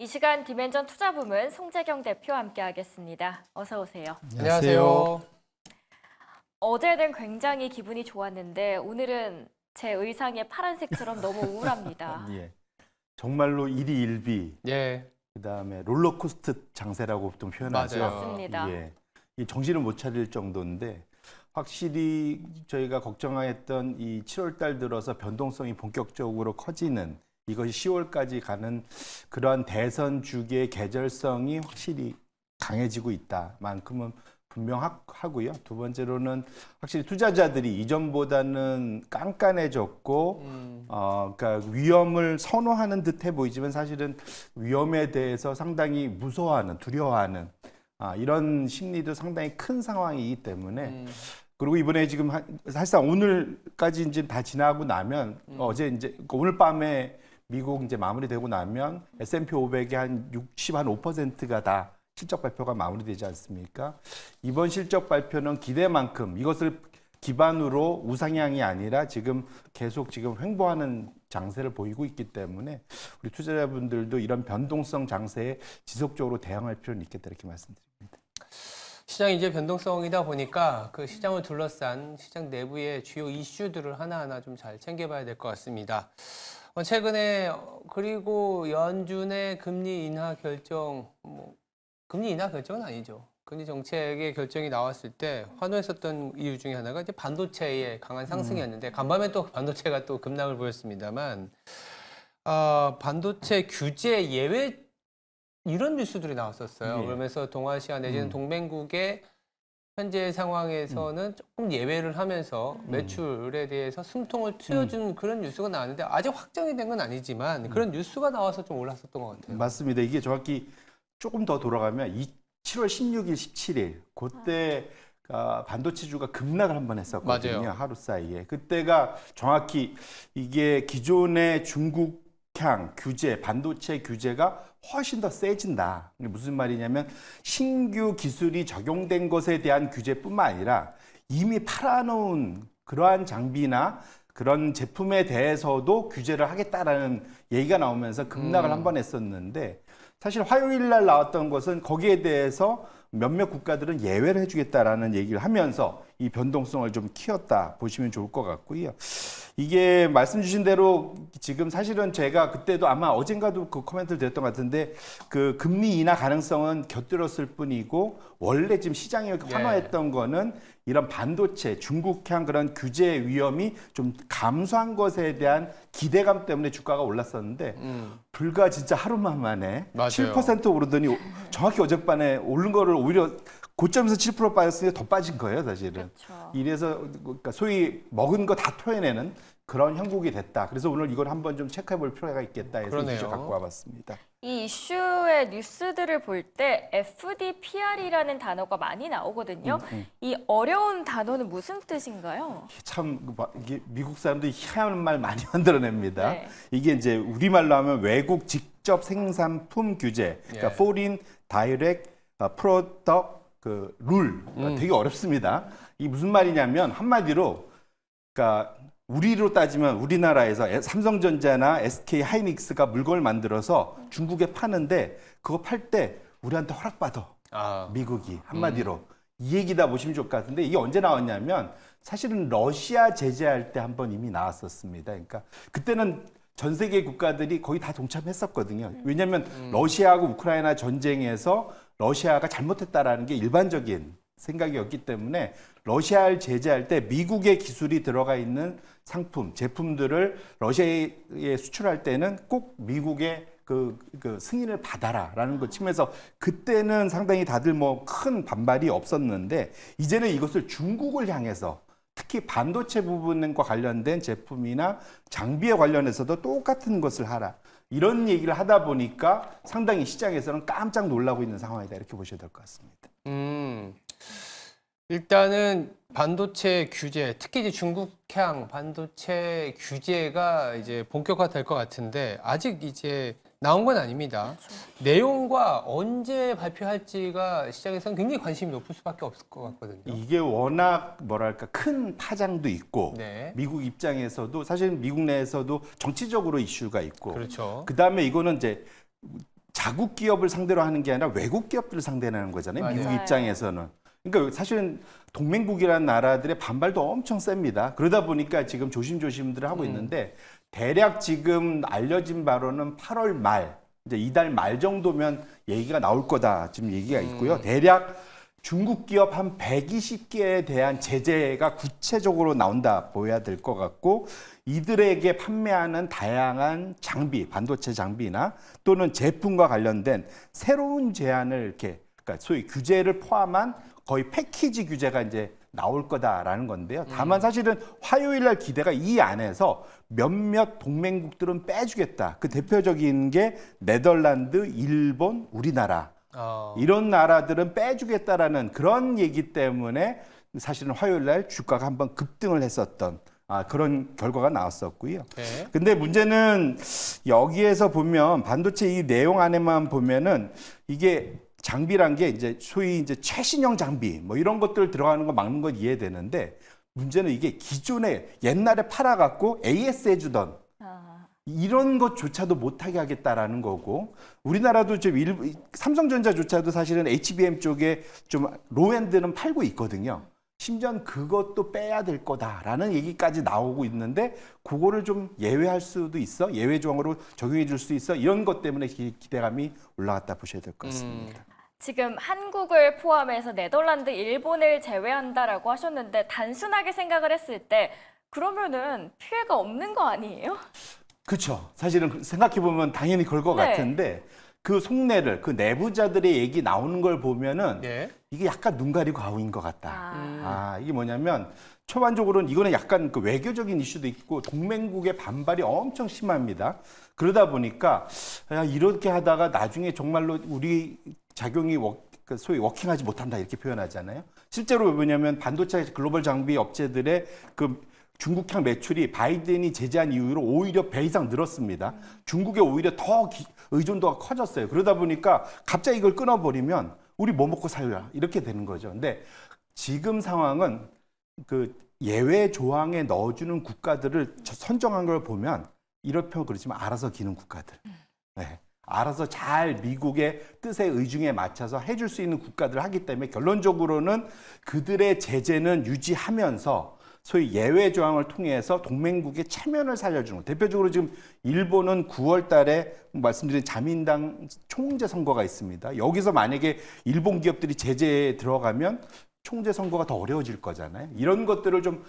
이 시간 디멘전 투자부문 송재경 대표 함께하겠습니다. 어서 오세요. 안녕하세요. 어제는 굉장히 기분이 좋았는데 오늘은 제 의상의 파란색처럼 너무 우울합니다. 예. 정말로 일희일비. 예, 그다음에 롤러코스터 장세라고 보통 표현하죠. 맞아요. 맞습니다. 예. 이 정신을 못 차릴 정도인데 확실히 저희가 걱정했던 이 7월 달 들어서 변동성이 본격적으로 커지는 이것이 10월까지 가는 그러한 대선 주기의 계절성이 확실히 강해지고 있다만큼은 분명하고요. 두 번째로는 확실히 투자자들이 이전보다는 깐깐해졌고, 그러니까 위험을 선호하는 듯해 보이지만 사실은 위험에 대해서 상당히 무서워하는, 두려워하는 이런 심리도 상당히 큰 상황이기 때문에. 그리고 이번에 지금 사실상 오늘까지 이제 다 지나고 나면 어제 이제 오늘 밤에 미국 이제 마무리되고 나면 S&P 500의 한 5%가 다 실적 발표가 마무리되지 않습니까? 이번 실적 발표는 기대만큼 이것을 기반으로 우상향이 아니라 지금 계속 지금 횡보하는 장세를 보이고 있기 때문에 우리 투자자분들도 이런 변동성 장세에 지속적으로 대응할 필요는 있겠다 이렇게 말씀드립니다. 시장이 이제 변동성이다 보니까 그 시장을 둘러싼 시장 내부의 주요 이슈들을 하나하나 좀 잘 챙겨봐야 될 것 같습니다. 최근에 그리고 연준의 금리 인하 결정, 금리 인하 결정은 아니죠. 금리 정책의 결정이 나왔을 때 환호했었던 이유 중에 하나가 이제 반도체의 강한 상승이었는데 간밤에 또 반도체가 또 급락을 보였습니다만 반도체 규제 예외 이런 뉴스들이 나왔었어요. 예. 그러면서 동아시아 내지는 동맹국의 현재 상황에서는 조금 예외를 하면서 매출에 대해서 숨통을 트여준 그런 뉴스가 나왔는데 아직 확정이 된 건 아니지만 그런 뉴스가 나와서 좀 올랐었던 것 같아요. 맞습니다. 이게 정확히 조금 더 돌아가면 7월 16일, 17일 그때 반도체주가 급락을 한번 했었거든요. 맞아요. 하루 사이에. 그때가 정확히 이게 기존의 중국향 규제, 반도체 규제가 훨씬 더 세진다. 이게 무슨 말이냐면 신규 기술이 적용된 것에 대한 규제뿐만 아니라 이미 팔아놓은 그러한 장비나 그런 제품에 대해서도 규제를 하겠다라는 얘기가 나오면서 급락을 한번 했었는데 사실 화요일 날 나왔던 것은 거기에 대해서 몇몇 국가들은 예외를 해주겠다라는 얘기를 하면서 이 변동성을 좀 키웠다 보시면 좋을 것 같고요. 이게 말씀 주신 대로 지금 사실은 제가 그때도 아마 어젠가도 그 코멘트를 드렸던 것 같은데 그 금리 인하 가능성은 곁들였을 뿐이고 원래 지금 시장이 환호했던 거는 이런 반도체, 중국향 그런 규제 위험이 좀 감소한 것에 대한 기대감 때문에 주가가 올랐었는데 불과 진짜 하루만 만에 맞아요. 7% 오르더니 정확히 어젯밤에 오른 거를 오히려 고점에서 7% 빠졌으니까 더 빠진 거예요, 사실은. 그렇죠. 이래서 그러니까 소위 먹은 거 다 토해내는 그런 형국이 됐다. 그래서 오늘 이걸 한번 좀 체크해 볼 필요가 있겠다 해서 그러네요. 이 주제 갖고 와봤습니다. 이 이슈의 뉴스들을 볼 때 FDPR이라는 단어가 많이 나오거든요. 이 어려운 단어는 무슨 뜻인가요? 참 이게 미국 사람들이 희한한 말 많이 만들어냅니다. 네. 이게 이제 우리말로 하면 외국 직접 생산품 규제, 그러니까 예. Foreign Direct Product 그 룰. 되게 어렵습니다. 이게 무슨 말이냐면 한마디로 그러니까 우리로 따지면 우리나라에서 삼성전자나 SK 하이닉스가 물건을 만들어서 중국에 파는데 그거 팔 때 우리한테 허락받아. 미국이 한마디로 이 얘기다 보시면 좋을 것 같은데 이게 언제 나왔냐면 사실은 러시아 제재할 때 한번 이미 나왔었습니다. 그러니까 그때는 전 세계 국가들이 거의 다 동참했었거든요. 왜냐하면 러시아하고 우크라이나 전쟁에서 러시아가 잘못했다라는 게 일반적인 생각이었기 때문에 러시아를 제재할 때 미국의 기술이 들어가 있는 상품, 제품들을 러시아에 수출할 때는 꼭 미국의 그 승인을 받아라라는 것 측면에서 그때는 상당히 다들 뭐 큰 반발이 없었는데 이제는 이것을 중국을 향해서 특히 반도체 부분과 관련된 제품이나 장비에 관련해서도 똑같은 것을 하라. 이런 얘기를 하다 보니까 상당히 시장에서는 깜짝 놀라고 있는 상황이다. 이렇게 보셔야 될 것 같습니다. 일단은 반도체 규제, 특히 이제 중국향 반도체 규제가 이제 본격화될 것 같은데 아직 이제 나온 건 아닙니다. 내용과 언제 발표할지가 시장에서는 굉장히 관심이 높을 수밖에 없을 것 같거든요. 이게 워낙 뭐랄까 큰 파장도 있고 네. 미국 입장에서도 사실 미국 내에서도 정치적으로 이슈가 있고 그렇죠. 그다음에 이거는 이제 자국 기업을 상대로 하는 게 아니라 외국 기업들을 상대로 하는 거잖아요. 맞아요. 미국 맞아요. 입장에서는. 그러니까 사실은 동맹국이라는 나라들의 반발도 엄청 셉니다. 그러다 보니까 지금 조심조심들 하고 있는데 대략 지금 알려진 바로는 8월 말, 이제 이달 말 정도면 얘기가 나올 거다. 지금 얘기가 있고요. 대략 중국 기업 한 120개에 대한 제재가 구체적으로 나온다 보여야 될 것 같고 이들에게 판매하는 다양한 장비, 반도체 장비나 또는 제품과 관련된 새로운 제한을 이렇게 그러니까 소위 규제를 포함한 거의 패키지 규제가 이제 나올 거다라는 건데요. 다만 사실은 화요일 날 기대가 이 안에서 몇몇 동맹국들은 빼주겠다. 그 대표적인 게 네덜란드, 일본, 우리나라. 이런 나라들은 빼주겠다라는 그런 얘기 때문에 사실은 화요일 날 주가가 한번 급등을 했었던 그런 결과가 나왔었고요. 네. 근데 문제는 여기에서 보면 반도체 이 내용 안에만 보면은 이게 장비란 게 이제 소위 이제 최신형 장비 뭐 이런 것들 들어가는 거 막는 건 이해되는데 문제는 이게 기존에 옛날에 팔아갖고 AS 해주던 이런 것조차도 못하게 하겠다라는 거고 우리나라도 좀 삼성전자조차도 사실은 HBM 쪽에 좀 로엔드는 팔고 있거든요. 심지어 그것도 빼야 될 거다라는 얘기까지 나오고 있는데 그거를 좀 예외할 수도 있어? 예외 조항으로 적용해 줄 수 있어? 이런 것 때문에 기대감이 올라갔다 보셔야 될 것 같습니다. 지금 한국을 포함해서 네덜란드, 일본을 제외한다라고 하셨는데 단순하게 생각을 했을 때 그러면은 피해가 없는 거 아니에요? 그렇죠. 사실은 생각해 보면 당연히 그럴 것 네. 같은데 그 속내를 그 내부자들의 얘기 나오는 걸 보면은 네. 이게 약간 눈 가리고 아우인 것 같다. 이게 뭐냐면 초반적으로는 이거는 약간 그 외교적인 이슈도 있고 동맹국의 반발이 엄청 심합니다. 그러다 보니까 야, 이렇게 하다가 나중에 정말로 우리 작용이 그 소위 워킹하지 못한다 이렇게 표현하잖아요. 실제로 뭐냐면 반도체 글로벌 장비 업체들의 그 중국향 매출이 바이든이 제재한 이후로 오히려 배 이상 늘었습니다. 중국에 오히려 더 의존도가 커졌어요. 그러다 보니까 갑자기 이걸 끊어버리면 우리 뭐 먹고 살냐 이렇게 되는 거죠. 근데 지금 상황은 그 예외 조항에 넣어주는 국가들을 선정한 걸 보면 이럴 표현 그렇지만 알아서 기는 국가들. 네. 알아서 잘 미국의 뜻에 의중에 맞춰서 해줄 수 있는 국가들을 하기 때문에 결론적으로는 그들의 제재는 유지하면서 소위 예외 조항을 통해서 동맹국의 체면을 살려주는 거. 대표적으로 지금 일본은 9월 달에 말씀드린 자민당 총재 선거가 있습니다. 여기서 만약에 일본 기업들이 제재에 들어가면 총재 선거가 더 어려워질 거잖아요. 이런 것들을 좀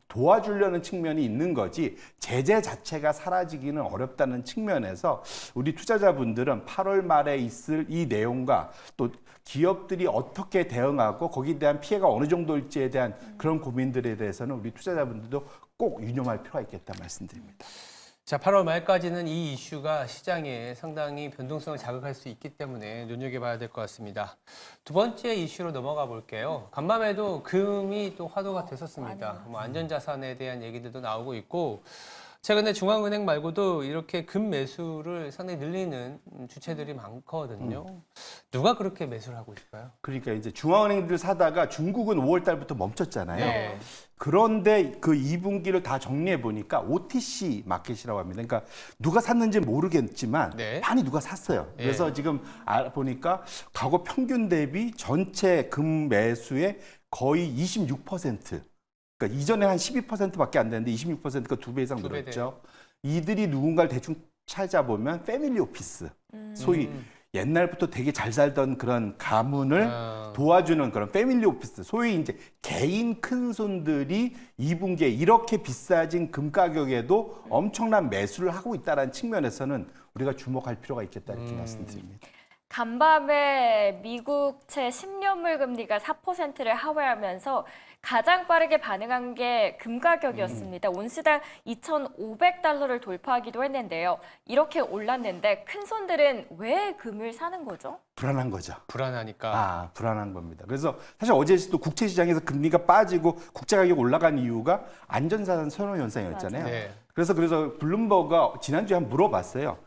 도와주려는 측면이 있는 거지 제재 자체가 사라지기는 어렵다는 측면에서 우리 투자자분들은 8월 말에 있을 이 내용과 또 기업들이 어떻게 대응하고 거기에 대한 피해가 어느 정도일지에 대한 그런 고민들에 대해서는 우리 투자자분들도 꼭 유념할 필요가 있겠다 말씀드립니다. 자, 8월 말까지는 이 이슈가 시장에 상당히 변동성을 자극할 수 있기 때문에 눈여겨봐야 될 것 같습니다. 두 번째 이슈로 넘어가 볼게요. 간밤에도 금이 또 화두가 됐었습니다. 뭐 안전자산에 대한 얘기들도 나오고 있고 최근에 중앙은행 말고도 이렇게 금 매수를 상당히 늘리는 주체들이 많거든요. 누가 그렇게 매수를 하고 있을까요? 그러니까 이제 중앙은행들 사다가 중국은 5월 달부터 멈췄잖아요. 네. 그런데 그 2분기를 다 정리해 보니까 OTC 마켓이라고 합니다. 그러니까 누가 샀는지 모르겠지만 네. 많이 누가 샀어요. 그래서 지금 보니까 과거 평균 대비 전체 금 매수의 거의 26%. 그러니까 이전에 한 12%밖에 안 되는데 26%가 2배 이상 두 배 늘었죠. 이들이 누군가를 대충 찾아보면 패밀리 오피스, 소위 옛날부터 되게 잘 살던 그런 가문을 도와주는 그런 패밀리 오피스, 소위 이제 개인 큰손들이 2분기에 이렇게 비싸진 금 가격에도 엄청난 매수를 하고 있다는 측면에서는 우리가 주목할 필요가 있겠다 이렇게 말씀드립니다. 간밤에 미국채 10년물 금리가 4%를 하회하면서 가장 빠르게 반응한 게 금 가격이었습니다. 온스당 2,500달러를 돌파하기도 했는데요. 이렇게 올랐는데 큰 손들은 왜 금을 사는 거죠? 불안한 거죠. 불안하니까. 불안한 겁니다. 그래서 사실 어제도 국채 시장에서 금리가 빠지고 국채 가격이 올라간 이유가 안전자산 선호 현상이었잖아요. 네. 그래서 블룸버그가 지난주에 한번 물어봤어요.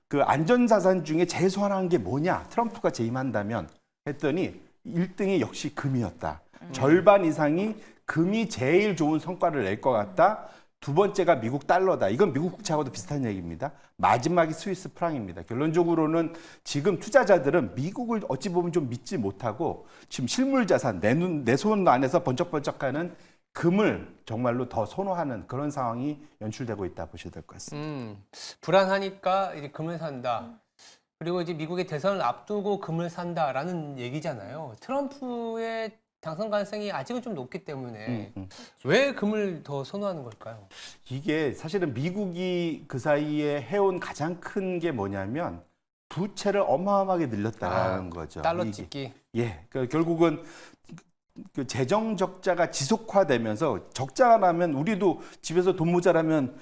그 안전자산 중에 제일 소환한 게 뭐냐? 트럼프가 재임한다면 했더니 1등이 역시 금이었다. 절반 이상이 금이 제일 좋은 성과를 낼 것 같다. 두 번째가 미국 달러다. 이건 미국 국채하고도 비슷한 얘기입니다. 마지막이 스위스 프랑입니다. 결론적으로는 지금 투자자들은 미국을 어찌 보면 좀 믿지 못하고 지금 실물 자산, 내 손 안에서 번쩍번쩍하는 금을 정말로 더 선호하는 그런 상황이 연출되고 있다 보셔야 될 것 같습니다. 불안하니까 이제 금을 산다. 그리고 이제 미국의 대선을 앞두고 금을 산다라는 얘기잖아요. 트럼프의 당선 가능성이 아직은 좀 높기 때문에 왜 금을 더 선호하는 걸까요? 이게 사실은 미국이 그 사이에 해온 가장 큰 게 뭐냐면 부채를 어마어마하게 늘렸다는 거죠. 달러 이게. 찍기. 예, 결국은 그 재정 적자가 지속화되면서 적자가 나면 우리도 집에서 돈 모자라면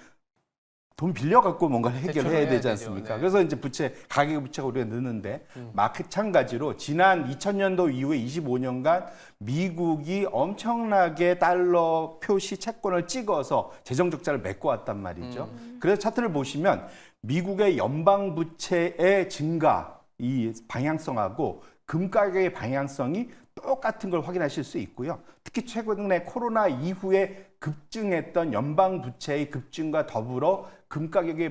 돈 빌려갖고 뭔가를 해결해야 대출을 되지 해야 않습니까? 되죠. 네. 그래서 이제 가계 부채가 우리가 느는데 마찬가지로 지난 2000년도 이후에 25년간 미국이 엄청나게 달러 표시 채권을 찍어서 재정 적자를 메꿔왔단 말이죠. 그래서 차트를 보시면 미국의 연방 부채의 증가 이 방향성하고 금 가격의 방향성이 똑같은 걸 확인하실 수 있고요. 특히 최근에 코로나 이후에 급증했던 연방 부채의 급증과 더불어 금 가격이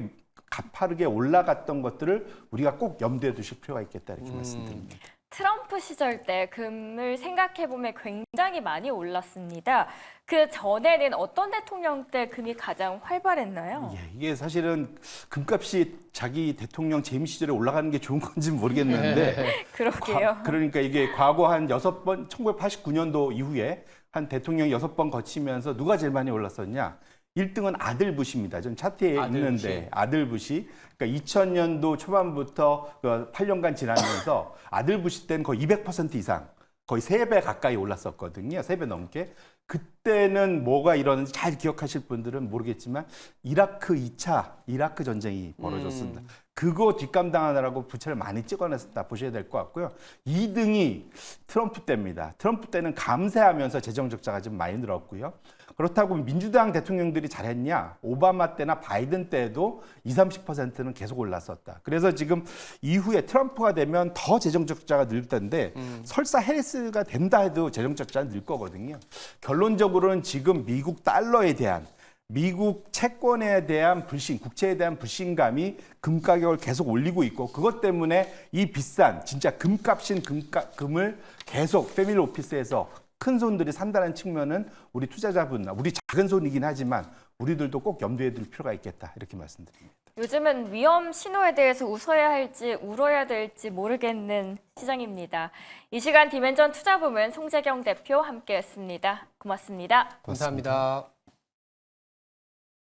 가파르게 올라갔던 것들을 우리가 꼭 염두에 두실 필요가 있겠다 이렇게 말씀드립니다. 트럼프 시절 때 금을 생각해보면 굉장히 많이 올랐습니다. 그 전에는 어떤 대통령 때 금이 가장 활발했나요? 예, 이게 사실은 금값이 자기 대통령 재임 시절에 올라가는 게 좋은 건지는 모르겠는데 그러게요. 그러니까 이게 과거 한 6번 1989년도 이후에 한 대통령 6번 거치면서 누가 제일 많이 올랐었냐? 1등은 아들 부시입니다. 전 차트에 아들 있는데 부시. 아들 부시. 그러니까 2000년도 초반부터 그 8년간 지나면서 아들 부시 때는 거의 200% 이상, 거의 3배 가까이 올랐었거든요. 3배 넘게. 그때는 뭐가 일어났는지 잘 기억하실 분들은 모르겠지만 이라크 2차 이라크 전쟁이 벌어졌습니다. 그거 뒷감당하느라고 부채를 많이 찍어냈다 보셔야 될 것 같고요. 2등이 트럼프 때입니다. 트럼프 때는 감세하면서 재정 적자가 좀 많이 늘었고요. 그렇다고 민주당 대통령들이 잘했냐? 오바마 때나 바이든 때도 20, 30%는 계속 올랐었다. 그래서 지금 이후에 트럼프가 되면 더 재정 적자가 늘 텐데 설사 해리스가 된다 해도 재정 적자는 늘 거거든요. 결론적으로는 지금 미국 달러에 대한 미국 채권에 대한 불신, 국채에 대한 불신감이 금 가격을 계속 올리고 있고 그것 때문에 이 비싼 진짜 금값인 금을 계속 패밀리 오피스에서 큰 손들이 산다는 측면은 우리 투자자분, 우리 작은 손이긴 하지만 우리들도 꼭 염두에 둘 필요가 있겠다 이렇게 말씀드립니다. 요즘은 위험 신호에 대해서 웃어야 할지 울어야 될지 모르겠는 시장입니다. 이 시간 디멘전 투자부문 송재경 대표 함께했습니다. 고맙습니다. 감사합니다.